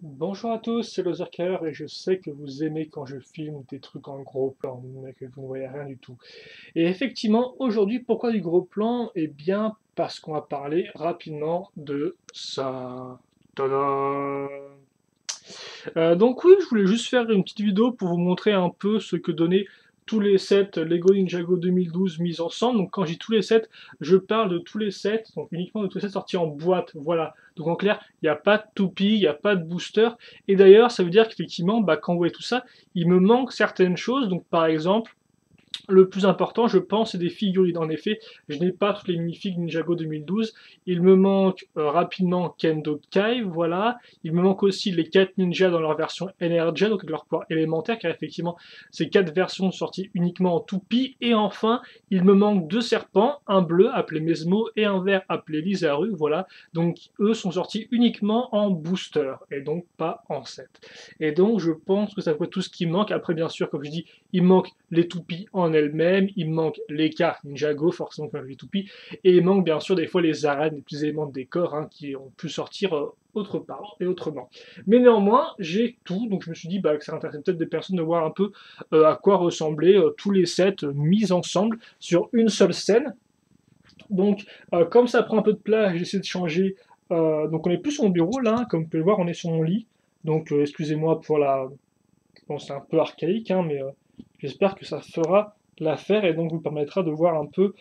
Bonjour à tous, c'est Lozerker et je sais que vous aimez quand je filme des trucs en gros plan, mais que vous ne voyez rien du tout. Et effectivement, aujourd'hui, pourquoi du gros plan? Eh bien, parce qu'on va parler rapidement de ça. Tada. Donc oui, je voulais juste faire une petite vidéo pour vous montrer un peu ce que donnaient tous les sets Lego Ninjago 2012 mis ensemble. Donc quand je dis tous les sets, je parle de tous les sets, donc uniquement de tous les sets sortis en boîte. Voilà. Donc en clair, il n'y a pas de toupie, il n'y a pas de booster. Et d'ailleurs, ça veut dire qu'effectivement, quand vous voyez tout ça, il me manque certaines choses. Donc par exemple, le plus important, je pense, c'est des figurines. En effet, je n'ai pas toutes les minifigs Ninjago 2012. Il me manque rapidement Kendo Kai, voilà. Il me manque aussi les 4 ninjas dans leur version Energia, donc avec leur pouvoir élémentaire, car effectivement, ces 4 versions sont sorties uniquement en toupie. Et enfin, il me manque 2 serpents, un bleu appelé Mesmo et un vert appelé Lizaru, voilà. Donc, eux sont sortis uniquement en booster, et donc pas en set. Et donc, je pense que ça peut être tout ce qui manque. Après, bien sûr, comme je dis, il manque les toupies en elles-mêmes, il manque les cartes Ninjago, forcément comme les toupies, et il manque bien sûr des fois les arènes, les petits éléments de décor qui ont pu sortir autre part et autrement. Mais néanmoins, j'ai tout, donc je me suis dit que ça intéressait peut-être des personnes de voir un peu à quoi ressemblaient tous les sets mis ensemble sur une seule scène. Donc, comme ça prend un peu de place, j'essaie de changer. Donc, on est plus sur mon bureau là, comme vous pouvez le voir, on est sur mon lit. Donc, excusez-moi pour la. Bon, c'est un peu archaïque, mais j'espère que ça fera l'affaire et donc vous permettra de voir un peu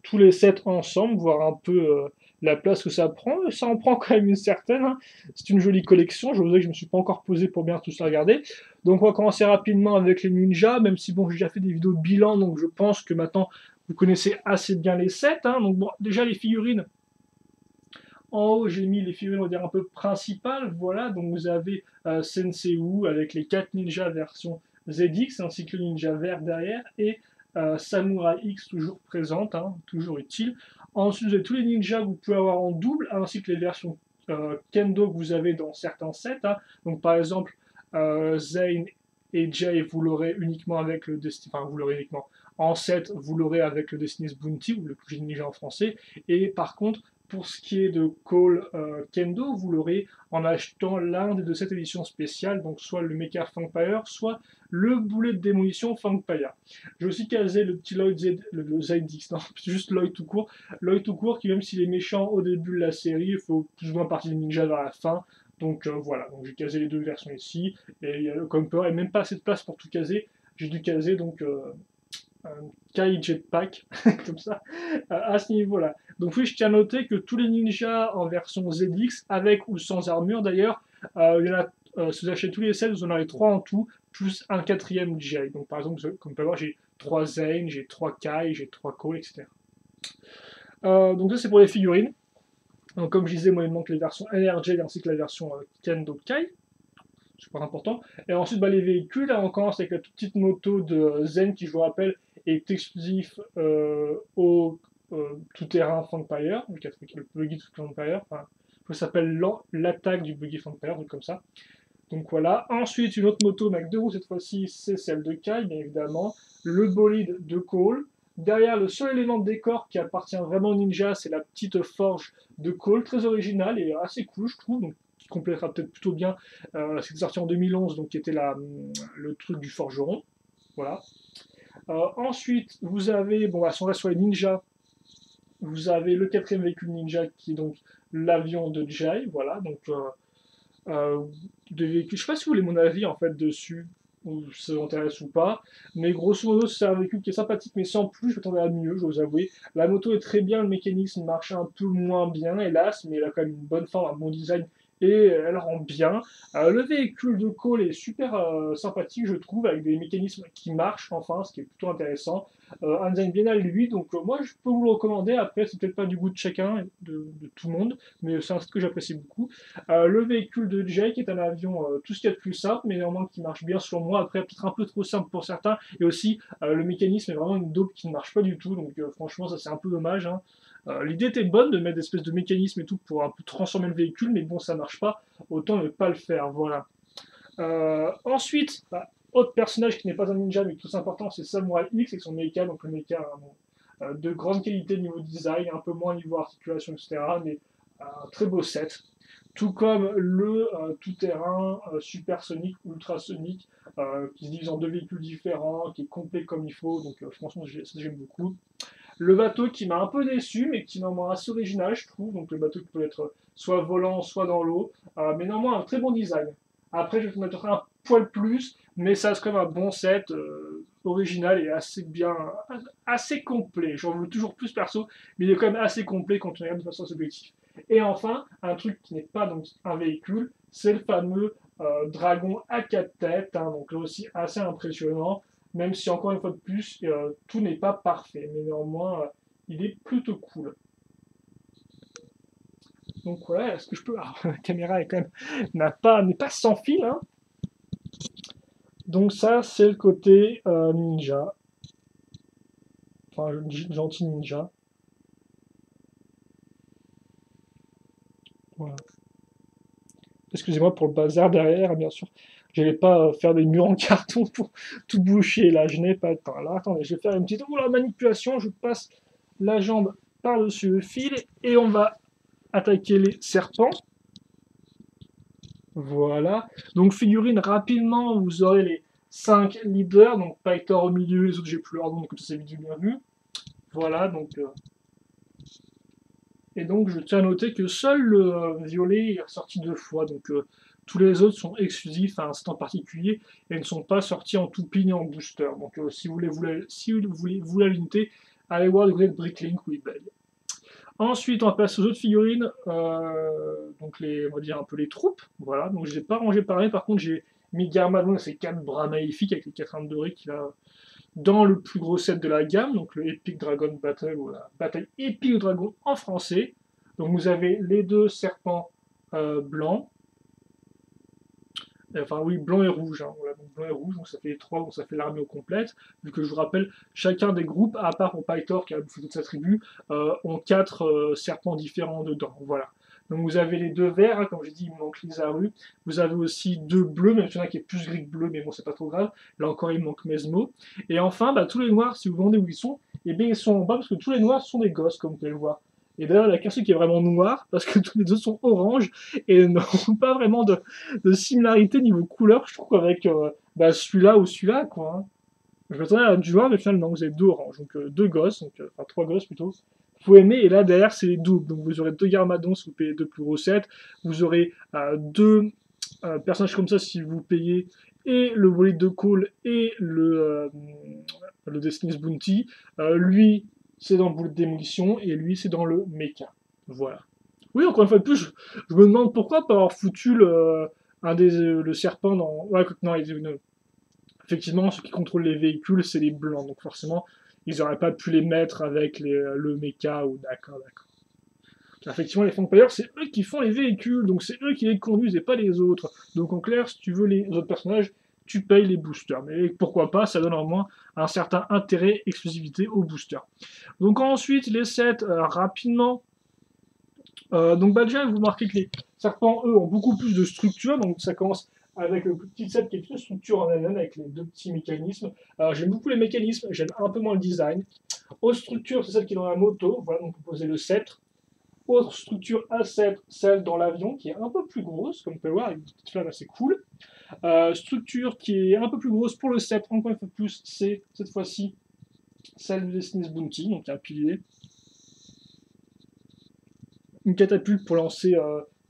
tous les sets ensemble, voir un peu la place que ça prend. Et ça en prend quand même une certaine, hein. C'est une jolie collection. Je vous dis que je ne me suis pas encore posé pour bien tout ça regarder. Donc on va commencer rapidement avec les ninjas, même si bon, j'ai déjà fait des vidéos de bilan, donc je pense que maintenant vous connaissez assez bien les sets, hein. Donc bon, déjà les figurines. En haut, j'ai mis les figurines, on va dire, un peu principales. Voilà, donc vous avez Sensei Wu avec les 4 ninjas version ZX, ainsi que le ninja vert derrière, et Samurai X toujours présente, hein, toujours utile. Ensuite, vous avez tous les ninjas que vous pouvez avoir en double, ainsi que les versions Kendo que vous avez dans certains sets, hein. Donc par exemple, Zane et Jay, vous l'aurez uniquement avec le Destiny, enfin vous l'aurez uniquement en set, vous l'aurez avec le Destiny's Bounty, ou le Kuji Ninja en français. Et par contre, pour ce qui est de Call Kendo, vous l'aurez en achetant l'un des deux cette édition spéciale, donc soit le Mecha Funkfire, soit le boulet de démolition Funkfire. J'ai aussi casé le petit Lloyd Z, le ZX, non, c'est juste Lloyd tout court qui même s'il est méchant au début de la série, il faut plus ou moins partir des ninjas vers la fin. Donc voilà, donc j'ai casé les deux versions ici, et il y a le Comper, et même pas assez de place pour tout caser, j'ai dû caser donc un Kai Jetpack, comme ça, à ce niveau-là. Donc oui, je tiens à noter que tous les ninjas en version ZX, avec ou sans armure d'ailleurs, il y en a, si vous achetez tous les sets, vous en aurez 3 en tout, plus un quatrième J. Donc par exemple, comme vous pouvez voir, j'ai 3 Zane, j'ai 3 Kai, j'ai 3 Ko, etc. Donc ça c'est pour les figurines. Donc comme je disais, moi il me manque les versions NRJ ainsi que la version Kendo Kai, super important. Et ensuite, les véhicules, là, on commence avec la toute petite moto de Zen qui, je vous rappelle, est exclusif au tout-terrain Funkfire, le buggy Funkfire, enfin, ça s'appelle l'attaque du buggy Funkfire, truc comme ça. Donc voilà. Ensuite, une autre moto, mais avec deux roues cette fois-ci, c'est celle de Kai, bien évidemment. Le bolide de Cole. Derrière, le seul élément de décor qui appartient vraiment au Ninja, c'est la petite forge de Cole, très originale et assez cool, je trouve. Donc, qui complétera peut-être plutôt bien. C'était sorti en 2011, donc qui était le truc du forgeron. Voilà. Ensuite, vous avez, bon, si on reste sur les ninjas, vous avez le quatrième véhicule ninja qui est donc l'avion de Jai. Voilà, donc de véhicules. Je sais pas si vous voulez mon avis en fait dessus, ou si ça vous intéresse ou pas, mais grosso modo c'est un véhicule qui est sympathique, mais sans plus, je m'attendais à mieux, je dois vous avouer. La moto est très bien, le mécanisme marche un peu moins bien, hélas, mais elle a quand même une bonne forme, un bon design, et elle rend bien. Le véhicule de Cole est super sympathique, je trouve, avec des mécanismes qui marchent, enfin, ce qui est plutôt intéressant. Un design bien à lui, donc moi je peux vous le recommander, après c'est peut-être pas du goût de chacun, de tout le monde, mais c'est un site que j'apprécie beaucoup. Le véhicule de Jay qui est un avion tout ce qu'il y a de plus simple, mais néanmoins qui marche bien sur moi. Après, peut-être un peu trop simple pour certains. Et aussi, le mécanisme est vraiment une dope qui ne marche pas du tout. Donc, franchement, ça c'est un peu dommage, hein. L'idée était bonne de mettre des espèces de mécanismes et tout pour un peu transformer le véhicule, mais bon, ça marche pas. Autant ne pas le faire. Voilà. Ensuite, autre personnage qui n'est pas un ninja, mais tout important, c'est Samurai X avec son mecha. Donc, le mecha de grande qualité niveau design, un peu moins niveau articulation, etc. Mais un très beau set. tout comme le tout-terrain supersonique, ultrasonique, qui se divise en deux véhicules différents, qui est complet comme il faut, donc franchement ça j'aime beaucoup. Le bateau qui m'a un peu déçu, mais qui est néanmoins assez original, je trouve. Donc le bateau qui peut être soit volant, soit dans l'eau, mais néanmoins un très bon design. Après, je vais mettre un poil plus, mais ça reste quand même un bon set, original et assez bien, assez complet. J'en veux toujours plus perso, mais il est quand même assez complet quand on regarde de façon subjective. Et enfin, un truc qui n'est pas donc un véhicule, c'est le fameux dragon à quatre têtes, hein, donc là aussi assez impressionnant, même si encore une fois de plus, tout n'est pas parfait, mais néanmoins, il est plutôt cool. Donc voilà, ce que je peux. Ah, la caméra est quand même n'est pas sans fil, hein. Donc ça, c'est le côté ninja, enfin gentil ninja. Voilà. Excusez-moi pour le bazar derrière, bien sûr. Je n'allais pas faire des murs en carton pour tout boucher là, je n'ai pas le temps. Alors attendez, je vais faire une petite manipulation, je passe la jambe par-dessus le fil et on va attaquer les serpents. Voilà. Donc figurine rapidement, vous aurez les 5 leaders, donc Pythor au milieu, les autres j'ai plus leur nom, comme ça c'est vite bien vu. Voilà, donc et donc je tiens à noter que seul le violet est ressorti 2 fois, donc tous les autres sont exclusifs à un stand particulier et ne sont pas sortis en toupie ni en booster. Donc si vous voulez vous la l'unité, allez voir le Great Bricklink ou eBay. Ensuite, on va passer aux autres figurines, donc on va dire un peu les troupes. Voilà, donc je ne les ai pas rangées pareil. Par contre, j'ai mis Garmadon et ses 4 bras maléfiques avec les 4 armes dorées qu'il a dans le plus gros set de la gamme, donc le Epic Dragon Battle ou la bataille épique dragon en français. Donc vous avez les 2 serpents blancs. Enfin oui, blanc et rouge, hein. Voilà, donc blanc et rouge, donc ça fait les 3, donc ça fait l'armée au complète, vu que je vous rappelle, chacun des groupes, à part pour Pythor qui a bouffé toute sa tribu, ont 4 serpents différents dedans, voilà. Donc vous avez les 2 verts, hein, comme j'ai dit, il me manque Lizaru, vous avez aussi 2 bleus, même s'il y en a qui est plus gris que bleu, mais bon, c'est pas trop grave, là encore il me manque Mesmo, et enfin, bah, tous les noirs, si vous vous demandez où ils sont, eh bien ils sont en bas, parce que tous les noirs sont des gosses, comme vous pouvez le voir. Et d'ailleurs, la carte qui est vraiment noire, parce que tous les autres sont orange, et n'ont pas vraiment de similarité niveau couleur, je trouve, avec bah, celui-là ou celui-là, quoi, hein. Je m'attendais à du noir, mais finalement, non, vous avez 2 oranges, donc 2 gosses, donc, enfin 3 gosses plutôt. Faut aimer, et là derrière c'est les doubles, donc vous aurez 2 Garmadons si vous payez 2 plus gros sets, vous aurez 2 personnages comme ça si vous payez et le volet de call et le Destiny's Bounty. Lui, c'est dans le boulet de démolition, et lui, c'est dans le mecha. Voilà. Oui, encore une fois de plus, je me demande pourquoi pas avoir foutu le serpent dans. Ouais, non, effectivement, ceux qui contrôlent les véhicules, c'est les blancs, donc forcément, ils n'auraient pas pu les mettre avec le mecha ou d'accord, d'accord. Effectivement, les Funkplayers, c'est eux qui font les véhicules, donc c'est eux qui les conduisent et pas les autres. Donc en clair, si tu veux les autres personnages, tu payes les boosters. Mais pourquoi pas, ça donne au moins un certain intérêt, exclusivité aux boosters. Donc ensuite, les sets, rapidement. Donc bah, déjà, vous remarquez que les serpents, eux, ont beaucoup plus de structure. Donc ça commence avec le petit set qui est plus structure en NN avec les 2 petits mécanismes. J'aime beaucoup les mécanismes, j'aime un peu moins le design. Autre structure, c'est celle qui est dans la moto. Voilà, donc vous posez le sceptre. Autre structure A7, celle dans l'avion, qui est un peu plus grosse, comme vous pouvez le voir, avec une petite flamme assez cool. Structure qui est un peu plus grosse pour le sceptre, encore une fois de plus, c'est cette fois-ci celle de Destiny's Bounty, donc un pilier. Une catapulte pour lancer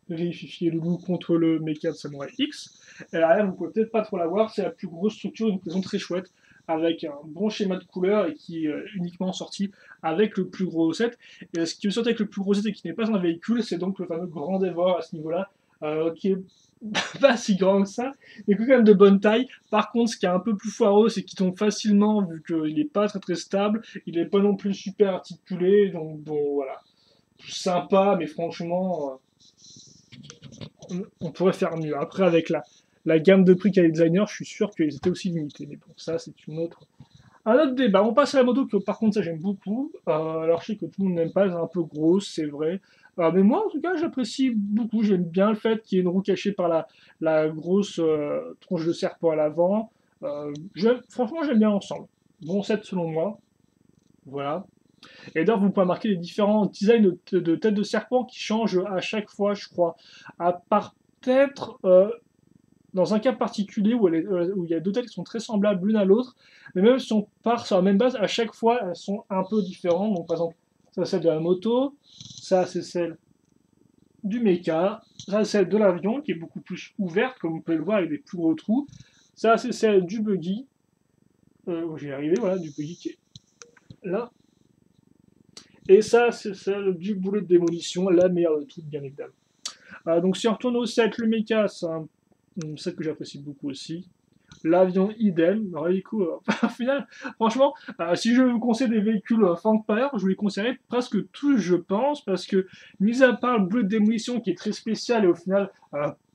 vérifier le loup contre le mecha de Samurai X. Et derrière, vous pouvez peut-être pas trop la voir, c'est la plus grosse structure, une maison très chouette, avec un bon schéma de couleur et qui est uniquement sorti avec le plus gros set. Et ce qui est sorti avec le plus gros set et qui n'est pas un véhicule, c'est donc le fameux Grand Dévore à ce niveau-là, qui est pas si grand que ça, mais quand même de bonne taille. Par contre, ce qui est un peu plus foireux, c'est qu'il tombe facilement, vu qu'il n'est pas très très stable, il n'est pas non plus super articulé, donc bon, voilà. Sympa, mais franchement, on pourrait faire mieux. Après, avec la gamme de prix qu'a les designers, je suis sûr qu'ils étaient aussi limités. Mais bon, ça, c'est un autre débat. On passe à la moto, que par contre, ça, j'aime beaucoup. Alors, je sais que tout le monde n'aime pas, elle est un peu grosse, c'est vrai. Mais moi, en tout cas, j'apprécie beaucoup. J'aime bien le fait qu'il y ait une roue cachée par la grosse tronche de serpent à l'avant. Franchement, j'aime bien l'ensemble. Bon set selon moi. Voilà. Et d'ailleurs, vous pouvez remarquer les différents designs de têtes de serpent qui changent à chaque fois, je crois. À part peut-être dans un cas particulier où il y a deux têtes qui sont très semblables l'une à l'autre, mais même si on part sur la même base, à chaque fois, elles sont un peu différentes. Donc, par exemple, ça, c'est celle de la moto, ça, c'est celle du mecha, ça, c'est celle de l'avion, qui est beaucoup plus ouverte, comme vous pouvez le voir, avec des plus gros trous. Ça, c'est celle du buggy, j'y arrivé, voilà, du buggy qui est là. Et ça, c'est celle du boulet de démolition, la meilleure de toutes, bien évidemment. Donc, si on retourne au set, le mecha, c'est un set que j'apprécie beaucoup aussi. L'avion, idem. Alors, du coup, au final, franchement, si je vous conseille des véhicules Funkpower, je vous les conseillerais presque tous, je pense, parce que, mis à part le bleu de démolition qui est très spécial et au final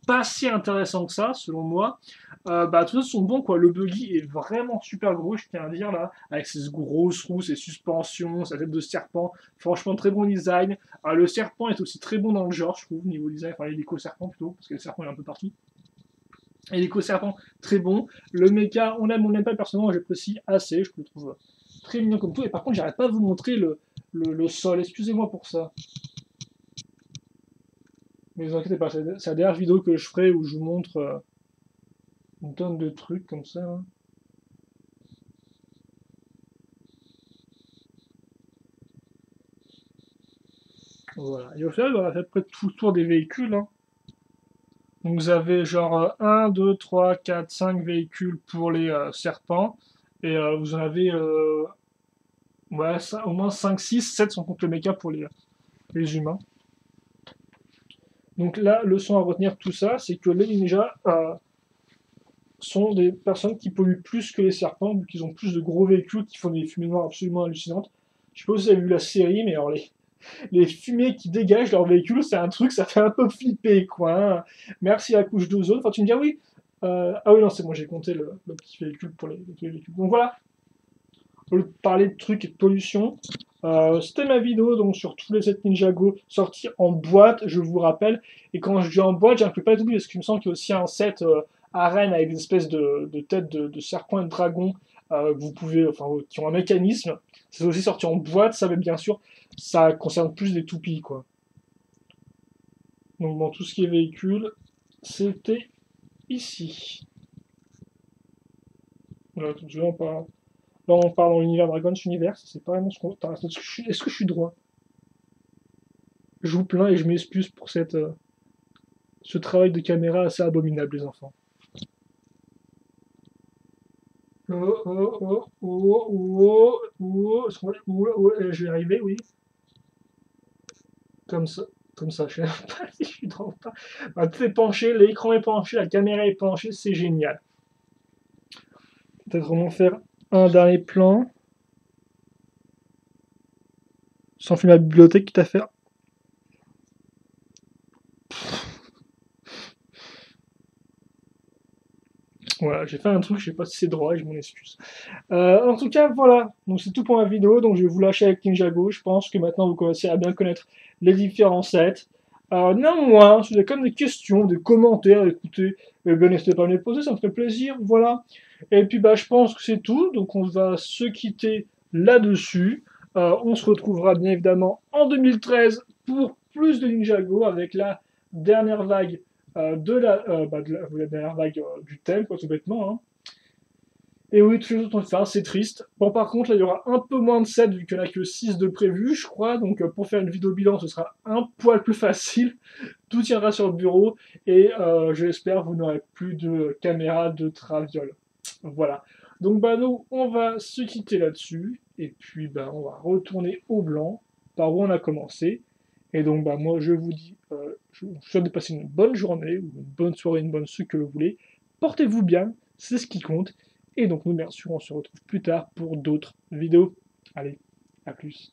pas si intéressant que ça, selon moi, tous ça sont bons, quoi. Le buggy est vraiment super gros, je tiens à dire, là, avec ses grosses roues, ses suspensions, sa tête de serpent. Franchement, très bon design. Le serpent est aussi très bon dans le genre, je trouve, niveau design, enfin, l'hélico-serpent plutôt, parce que le serpent est un peu partout. Hélico-serpent, très bon. Le mecha, on n'aime pas personnellement, j'apprécie assez, je le trouve très mignon comme tout. Et par contre, j'arrête pas de vous montrer le sol, excusez-moi pour ça. Mais ne vous inquiétez pas, c'est la dernière vidéo que je ferai où je vous montre une tonne de trucs comme ça, hein. Voilà. Et au final, on a fait près tout le tour des véhicules, hein. Donc vous avez genre 1, 2, 3, 4, 5 véhicules pour les serpents. Et vous en avez ouais, au moins 5, 6, 7 sans compte le méca pour les humains. Donc la leçon à retenir de tout ça, c'est que les ninjas sont des personnes qui polluent plus que les serpents, vu qu'ils ont plus de gros véhicules qui font des fumées noires absolument hallucinantes. Je sais pas si vous avez vu la série, mais alors les fumées qui dégagent leurs véhicules, c'est un truc, ça fait un peu flipper, quoi, hein. Merci à la couche d'ozone. Enfin, tu me dis, ah oui, ah oui, non, c'est bon, j'ai compté le petit véhicule pour les véhicules. Donc voilà, parler de trucs et de pollution. C'était ma vidéo donc sur tous les 7 Ninjago sortis en boîte, je vous rappelle. Et quand je dis en boîte, j'inclus pas tout parce qu'il me semble qu'il y a aussi un set arène avec des espèces de têtes de serpents et de dragons que vous pouvez, enfin, qui ont un mécanisme. C'est aussi sorti en boîte, ça, mais bien sûr, ça concerne plus des toupies, quoi. Donc, dans tout ce qui est véhicule, c'était ici. Voilà, tout on part, là, on part dans l'univers Dragon's Universe, c'est pas vraiment ce qu'on. Est-ce que je suis droit? Je vous plains et je m'excuse pour ce travail de caméra assez abominable, les enfants. Oh, oh, oh, oh, oh, oh, je vais y arriver, oui. Comme ça, comme ça, je sais pas si je suis droit ou pas. Tout est penché, l'écran est penché, la caméra est penchée, c'est génial. Peut-être vraiment faire un dernier plan. Sans filmer la bibliothèque, quitte à faire. Voilà, j'ai fait un truc, je sais pas si c'est droit et je m'en excuse. En tout cas, voilà. Donc c'est tout pour ma vidéo. Donc je vais vous lâcher avec Ninjago. Je pense que maintenant vous commencez à bien connaître les différents sets. Néanmoins, si vous avez comme des questions, des commentaires, écoutez, eh bien n'hésitez pas à me les poser, ça me fait plaisir. Voilà. Et puis je pense que c'est tout. Donc on va se quitter là-dessus. On se retrouvera bien évidemment en 2013 pour plus de Ninjago avec la dernière vague de la dernière vague du thème, quoi, tout bêtement, hein. Et oui, tous les autres ont fait, c'est triste. Bon, par contre, là, il y aura un peu moins de 7 vu qu'il n'y en a que 6 de prévu, je crois. Donc, pour faire une vidéo bilan, ce sera un poil plus facile. Tout tiendra sur le bureau. Et j'espère vous n'aurez plus de caméra de traviole. Voilà. Donc, nous, on va se quitter là-dessus. Et puis, on va retourner au blanc, par où on a commencé. Et donc, moi, je vous dis, je vous souhaite de passer une bonne journée, ou une bonne soirée, une bonne ce que vous voulez. Portez-vous bien, c'est ce qui compte. Et donc, nous, bien sûr, on se retrouve plus tard pour d'autres vidéos. Allez, à plus.